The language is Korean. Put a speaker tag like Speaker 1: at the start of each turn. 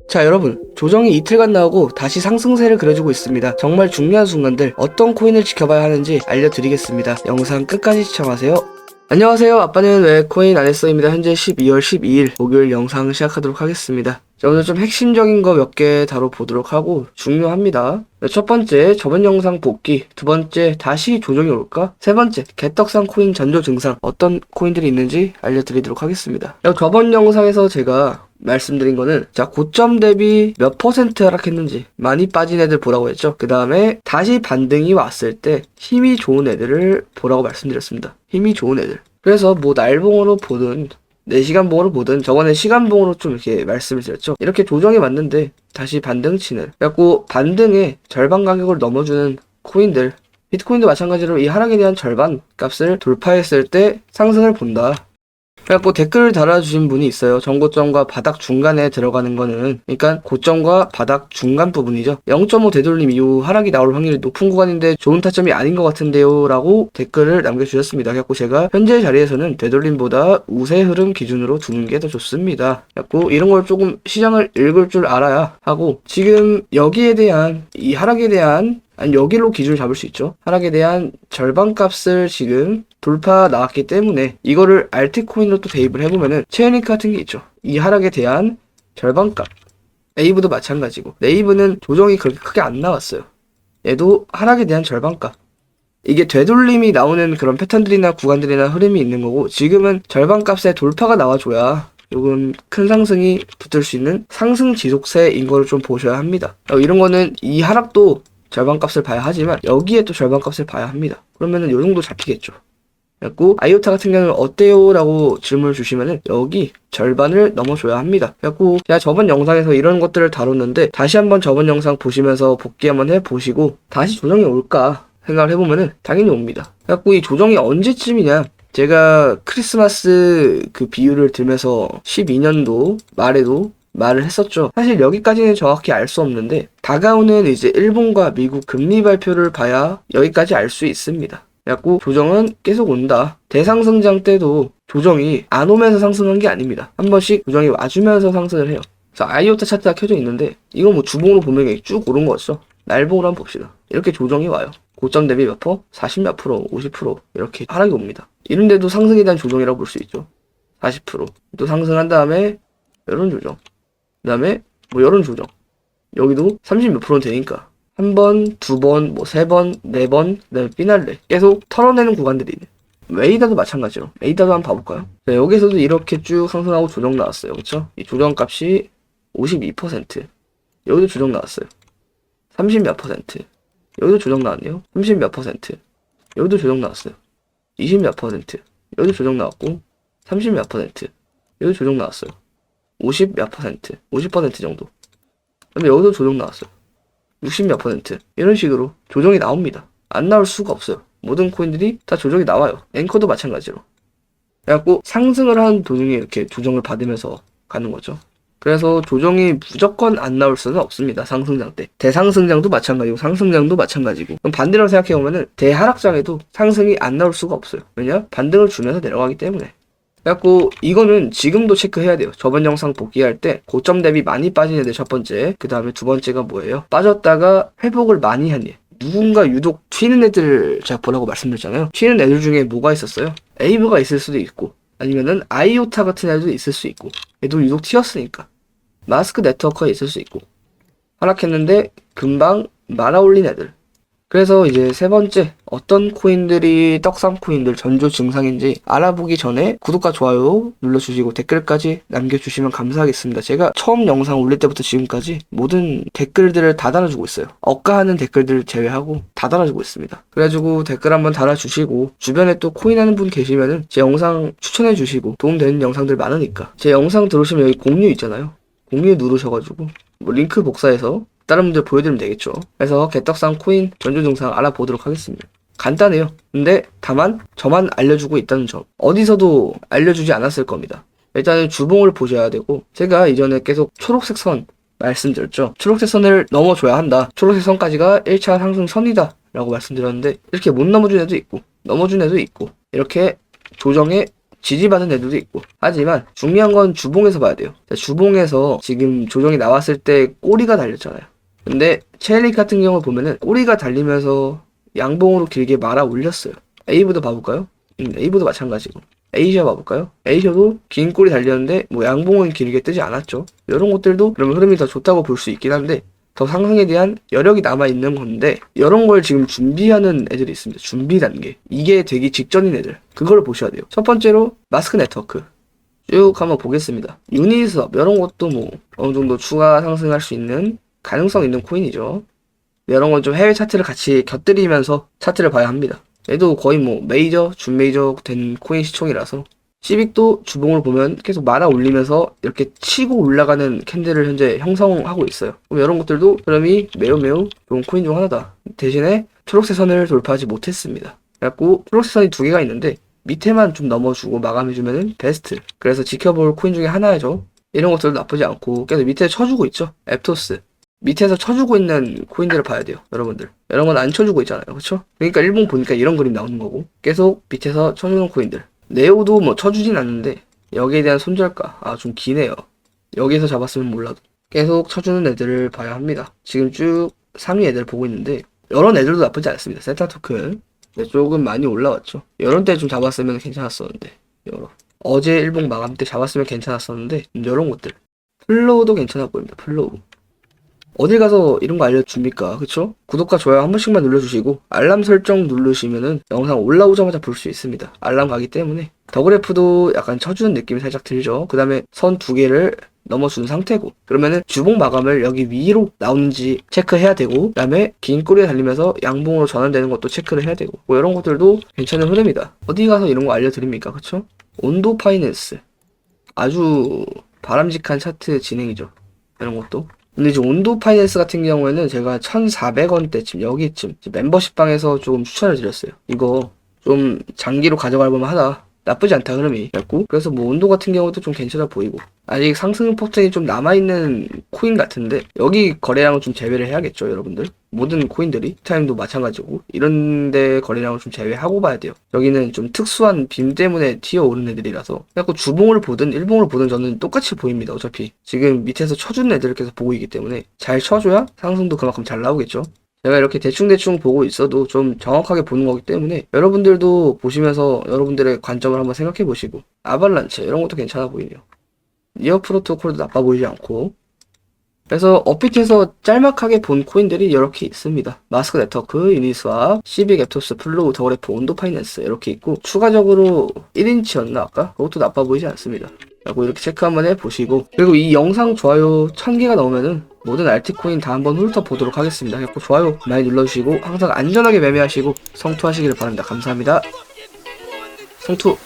Speaker 1: 자, 여러분, 조정이 이틀간 나오고 다시 상승세를 그려주고 있습니다. 정말 중요한 순간들, 어떤 코인을 지켜봐야 하는지 알려드리겠습니다. 영상 끝까지 시청하세요. 안녕하세요, 아빠는 왜 코인 안 했어입니다. 현재 12월 12일 목요일 영상 시작하도록 하겠습니다. 자, 오늘 좀 핵심적인 거 몇 개 다뤄보도록 하고 중요합니다. 첫 번째, 저번 영상 복귀. 두 번째, 다시 조정이 올까? 세 번째, 개떡상 코인 전조 증상. 어떤 코인들이 있는지 알려드리도록 하겠습니다. 저번 영상에서 제가 말씀드린 거는, 자, 고점 대비 몇 퍼센트 하락했는지, 많이 빠진 애들 보라고 했죠. 그 다음에 다시 반등이 왔을 때 힘이 좋은 애들을 보라고 말씀드렸습니다. 힘이 좋은 애들. 그래서 뭐 날봉으로 보든 4시간 봉으로 보든, 저번에 시간봉으로 좀 이렇게 말씀을 드렸죠. 이렇게 조정이 왔는데 다시 반등 치는, 그래갖고 반등의 절반 가격을 넘어주는 코인들, 비트코인도 마찬가지로 이 하락에 대한 절반 값을 돌파했을 때 상승을 본다. 그래갖고 댓글을 달아주신 분이 있어요. 전고점과 바닥 중간에 들어가는 거는, 그러니까 고점과 바닥 중간 부분이죠. 0.5 되돌림 이후 하락이 나올 확률이 높은 구간인데 좋은 타점이 아닌 것 같은데요 라고 댓글을 남겨주셨습니다. 그래갖고 제가 현재 자리에서는 되돌림보다 우세 흐름 기준으로 두는 게 더 좋습니다. 그래갖고 이런 걸 조금 시장을 읽을 줄 알아야 하고, 지금 여기에 대한, 이 하락에 대한, 아니 여기로 기준을 잡을 수 있죠. 하락에 대한 절반 값을 지금 돌파 나왔기 때문에 이거를 알트코인으로 또 대입을 해보면은 체인링크 같은 게 있죠. 이 하락에 대한 절반 값. 에이브도 마찬가지고, 네이브는 조정이 그렇게 크게 안 나왔어요. 얘도 하락에 대한 절반 값. 이게 되돌림이 나오는 그런 패턴들이나 구간들이나 흐름이 있는 거고, 지금은 절반 값의 돌파가 나와줘야 조금 큰 상승이 붙을 수 있는 상승 지속세인 거를 좀 보셔야 합니다. 이런 거는 이 하락도 절반값을 봐야 하지만 여기에 또 절반값을 봐야 합니다. 그러면은 요 정도 잡히겠죠. 그래갖고 아이오타 같은 경우는 어때요? 라고 질문을 주시면은 여기 절반을 넘어줘야 합니다. 그래갖고 제가 저번 영상에서 이런 것들을 다뤘는데, 다시 한번 저번 영상 보시면서 복귀 한번 해보시고 다시 조정이 올까 생각을 해보면은 당연히 옵니다. 그래갖고 이 조정이 언제쯤이냐, 제가 크리스마스 그 비유를 들면서 12년도 말에도 말을 했었죠. 사실 여기까지는 정확히 알 수 없는데, 다가오는 이제 일본과 미국 금리 발표를 봐야 여기까지 알 수 있습니다. 그래갖고 조정은 계속 온다. 대상승장 때도 조정이 안 오면서 상승한 게 아닙니다. 한 번씩 조정이 와주면서 상승을 해요. 그래서 아이오타 차트가 켜져 있는데, 이거 뭐 주봉으로 보면 쭉 오른 거였어. 날봉으로 한번 봅시다. 이렇게 조정이 와요. 고점 대비 몇 퍼? 40 몇 프로, 50% 이렇게 하락이 옵니다. 이런데도 상승에 대한 조정이라고 볼 수 있죠. 40%. 또 상승한 다음에 이런 조정. 그 다음에 뭐 이런 조정, 여기도 30 몇 프로 되니까 한 번, 두 번, 뭐 세 번, 네 번, 그다음에 피날레 계속 털어내는 구간들이 있네. 웨이다도 마찬가지로 웨이다도 한번 봐볼까요? 자, 여기서도 이렇게 쭉 상승하고 조정 나왔어요. 그쵸? 이 조정 값이 52%. 여기도 조정 나왔어요. 30 몇 퍼센트. 여기도 조정 나왔네요. 30 몇 퍼센트. 여기도 조정 나왔어요. 20 몇 퍼센트. 여기도 조정 나왔고, 30 몇 퍼센트. 여기도 조정 나왔어요. 50 몇 퍼센트, 50% 정도. 근데 여기도 조정 나왔어요. 60 몇 퍼센트. 이런 식으로 조정이 나옵니다. 안 나올 수가 없어요. 모든 코인들이 다 조정이 나와요. 앵커도 마찬가지로. 그래갖고 상승을 한 도중에 이렇게 조정을 받으면서 가는 거죠. 그래서 조정이 무조건 안 나올 수는 없습니다. 상승장 때. 대상승장도 마찬가지고 상승장도 마찬가지고. 그럼 반대로 생각해보면은 대하락장에도 상승이 안 나올 수가 없어요. 왜냐? 반등을 주면서 내려가기 때문에. 그래갖고 이거는 지금도 체크해야 돼요. 저번 영상 복귀할 때 고점 대비 많이 빠진 애들 첫 번째, 그 다음에 두 번째가 뭐예요? 빠졌다가 회복을 많이 한 애. 누군가 유독 튀는 애들 제가 보라고 말씀드렸잖아요. 튀는 애들 중에 뭐가 있었어요? 에이브가 있을 수도 있고, 아니면은 아이오타 같은 애들도 있을 수 있고, 얘도 유독 튀었으니까. 마스크 네트워크가 있을 수 있고, 하락했는데 금방 말아올린 애들. 그래서 이제 세 번째, 어떤 코인들이 떡상 코인들 전조 증상인지 알아보기 전에 구독과 좋아요 눌러주시고 댓글까지 남겨주시면 감사하겠습니다. 제가 처음 영상 올릴 때부터 지금까지 모든 댓글들을 다 달아주고 있어요. 억까하는 댓글들 제외하고 다 달아주고 있습니다. 그래가지고 댓글 한번 달아주시고, 주변에 또 코인 하는 분 계시면은 제 영상 추천해주시고, 도움되는 영상들 많으니까 제 영상 들어오시면 여기 공유 있잖아요. 공유 누르셔가지고 뭐 링크 복사해서 다른 분들 보여드리면 되겠죠. 그래서 개떡상 코인 전조 증상 알아보도록 하겠습니다. 간단해요. 근데 다만 저만 알려주고 있다는 점, 어디서도 알려주지 않았을 겁니다. 일단은 주봉을 보셔야 되고, 제가 이전에 계속 초록색 선 말씀드렸죠. 초록색 선을 넘어줘야 한다. 초록색 선까지가 1차 상승선이다 라고 말씀드렸는데, 이렇게 못 넘어준 애도 있고 넘어준 애도 있고, 이렇게 조정의 지지받은 애들도 있고. 하지만 중요한 건 주봉에서 봐야 돼요. 자, 주봉에서 지금 조정이 나왔을 때 꼬리가 달렸잖아요. 근데 체일릭 같은 경우 보면은 꼬리가 달리면서 양봉으로 길게 말아 올렸어요. 에이브도 봐볼까요? 에이브도 마찬가지고. 에이셔 봐볼까요? 에이셔도 긴 꼬리 달렸는데 뭐 양봉은 길게 뜨지 않았죠. 이런 것들도 그러면 흐름이 더 좋다고 볼 수 있긴 한데 더 상승에 대한 여력이 남아있는 건데 이런 걸 지금 준비하는 애들이 있습니다. 준비 단계. 이게 되기 직전인 애들. 그걸 보셔야 돼요. 첫 번째로 마스크 네트워크. 쭉 한번 보겠습니다. 유니스왑 이런 것도 뭐 어느 정도 추가 상승할 수 있는 가능성 있는 코인이죠. 이런 건 좀 해외 차트를 같이 곁들이면서 차트를 봐야 합니다. 얘도 거의 뭐 메이저, 준메이저 된 코인 시총이라서 시빅도 주봉을 보면 계속 말아 올리면서 이렇게 치고 올라가는 캔들을 현재 형성하고 있어요. 그럼 이런 것들도 흐름이 매우 좋은 코인 중 하나다. 대신에 초록색 선을 돌파하지 못했습니다. 그래갖고 초록색 선이 두 개가 있는데 밑에만 좀 넘어주고 마감해주면 베스트. 그래서 지켜볼 코인 중에 하나죠. 이런 것들도 나쁘지 않고 계속 밑에 쳐주고 있죠. 앱토스. 밑에서 쳐주고 있는 코인들을 봐야 돼요, 여러분들. 이런 건 안 쳐주고 있잖아요, 그쵸? 그러니까 일봉 보니까 이런 그림 나오는 거고 계속 밑에서 쳐주는 코인들. 네오도 뭐 쳐주진 않는데 여기에 대한 손절가 좀 기네요. 여기에서 잡았으면 몰라도 계속 쳐주는 애들을 봐야 합니다. 지금 쭉 상위 애들 보고 있는데 이런 애들도 나쁘지 않습니다. 세타 토큰 조금 많이 올라왔죠. 이런 때 좀 잡았으면 괜찮았었는데 어제 일봉 마감 때 잡았으면 괜찮았었는데 이런 것들 플로우도 괜찮아 보입니다. 플로우 어딜 가서 이런 거 알려줍니까? 그쵸? 구독과 좋아요 한 번씩만 눌러주시고 알람 설정 누르시면은 영상 올라오자마자 볼 수 있습니다. 알람 가기 때문에 더그래프도 약간 쳐주는 느낌이 살짝 들죠. 그 다음에 선 두 개를 넘어준 상태고 그러면은 주봉 마감을 여기 위로 나오는지 체크해야 되고 그 다음에 긴 꼬리에 달리면서 양봉으로 전환되는 것도 체크를 해야 되고 뭐 이런 것들도 괜찮은 흐름이다. 어디 가서 이런 거 알려드립니까? 그쵸? 온도 파이낸스 아주 바람직한 차트 진행이죠. 이런 것도 근데 이제 온도 파이낸스 같은 경우에는 제가 1,400원대쯤 여기쯤 멤버십 방에서 조금 추천을 드렸어요. 이거 좀 장기로 가져갈 만하다. 나쁘지 않다 흐름이. 그래서 뭐 온도 같은 경우도 좀 괜찮아 보이고 아직 상승 포텐이 좀 남아있는 코인 같은데 여기 거래량은 좀 제외를 해야겠죠 여러분들. 모든 코인들이 타임도 마찬가지고 이런데 거래량을 좀 제외하고 봐야 돼요. 여기는 좀 특수한 빔 때문에 튀어오른 애들이라서 그래갖고 주봉을 보든 일봉을 보든 저는 똑같이 보입니다. 어차피 지금 밑에서 쳐준 애들을 계속 보고 있기 때문에 잘 쳐줘야 상승도 그만큼 잘 나오겠죠. 제가 이렇게 대충 보고 있어도 좀 정확하게 보는 거기 때문에 여러분들도 보시면서 여러분들의 관점을 한번 생각해 보시고 아발란체 이런 것도 괜찮아 보이네요. 니어 프로토콜도 나빠 보이지 않고 그래서 업비트에서 짤막하게 본 코인들이 이렇게 있습니다. 마스크 네트워크, 유니스왑, 시빅, 앱토스, 플로우, 더그래프, 온도 파이낸스 이렇게 있고 추가적으로 1인치였나 아까? 그것도 나빠 보이지 않습니다. 그리고 이렇게 체크 한번 해보시고 그리고 이 영상 좋아요 1000개가 넘으면은 모든 알트코인 다 한번 훑어보도록 하겠습니다. 그리고 좋아요 많이 눌러주시고 항상 안전하게 매매하시고 성투하시기를 바랍니다. 감사합니다. 성투!